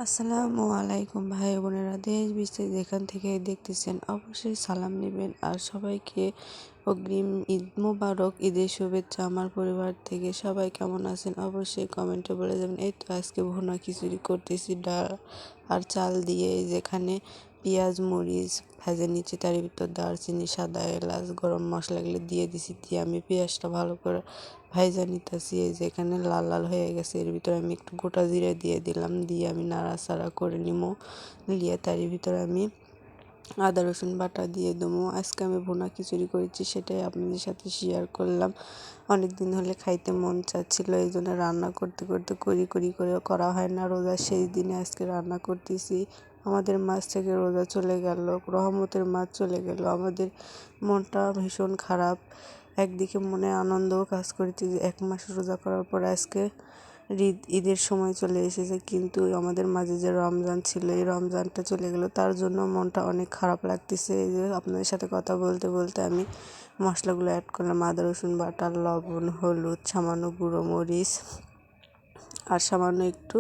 আসসালামু আলাইকুম ভাই বোনেরা, দেশ বিদেশ যেখান থেকে দেখতেছেন অবশ্যই সালাম নেবেন। আর সবাইকে অগ্রিম ঈদ মোবারক, ঈদের শুভেচ্ছা আমার পরিবার থেকে। সবাই কেমন আছেন অবশ্যই কমেন্টে বলে যাবেন। এই তো আজকে ভুনা খিচুড়ি করতেছি ডাল আর চাল দিয়ে, যেখানে পেঁয়াজ মরিচ ভেজে নিচ্ছি, তার ভিতর দারচিনি সাদা এলাচ গরম মশলা এগুলো দিয়ে দিছি। দিয়ে আমি পেঁয়াজটা ভালো করে ভাইজা নিতেছি। এই যে এখানে লাল লাল হয়ে গেছে, এর ভিতরে আমি একটু গোটা জিরে দিয়ে দিলাম, দিয়ে আমি নাড়াচাড়া করে নিবো। নিয়ে তার ভিতরে আমি আদা রসুন বাটা দিয়ে দেবো। আজকে আমি ভুনা খিচুড়ি করেছি, সেটাই আপনাদের সাথে শেয়ার করলাম। অনেক দিন হলে খাইতে মন চাচ্ছিল, এই জন্য রান্না করতে করতে করে করা হয় না। রোজার শেষ দিনে আজকে রান্না করতেছি। আমাদের মাছ থেকে রোজা চলে গেল, রহমতের মাছ চলে গেল। আমাদের মনটা ভীষণ খারাপ। একদিকে মনে আনন্দও কাজ করেছে যে 1 মাস রোজা করার পর আজকে ঈদের সময় চলে এসেছে, কিন্তু আমাদের মাঝে যে রমজান ছিল, এই রমজানটা চলে গেল, তার জন্য মনটা অনেক খারাপ লাগতেছে। এই যে আপনাদের সাথে কথা বলতে বলতে আমি মশলাগুলো অ্যাড করলাম। আদা রসুন বাটা, লবণ, হলুদ, সামান্য গুঁড়ো মরিচ আর সামান্য একটু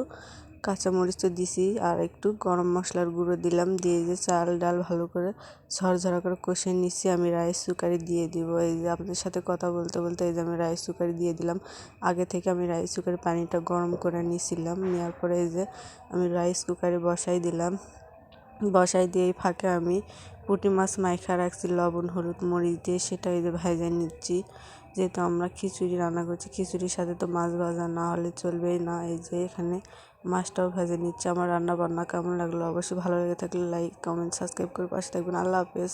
কাঁচামরিচ তো দিছি, আর একটু গরম মশলার গুঁড়ো দিলাম। দিয়ে যে চাল ডাল ভালো করে ঝরঝরা করে কষে নিচ্ছি। আমি রাইস কুকারে দিয়ে দিব। এই যে আপনাদের সাথে কথা বলতে বলতে এই যে আমি রাইস কুকারে দিয়ে দিলাম। আগে থেকে আমি রাইস কুকারে পানিটা গরম করে নিয়েছিলাম। নেওয়ার পরে এই যে আমি রাইস কুকারে বসাই দিলাম। বসাই দিয়ে এই ফাঁকে আমি পুঁটি মাছ মাইখা রাখছি লবণ হলুদ মরিচ দিয়ে, সেটা এই যে ভাজা নিচ্ছি। যেহেতু আমরা খিচুড়ি রান্না করছি, খিচুড়ির সাথে তো মাছ ভাজা না হলে চলবেই না। এই যে এখানে মাছটাও ভেজে নিচ্ছে। আমার রান্না বান্না কেমন লাগলো অবশ্যই ভালো লেগে থাকলে লাইক কমেন্ট সাবস্ক্রাইব করে পাশে থাকবেন। আল্লাহ হাফেজ।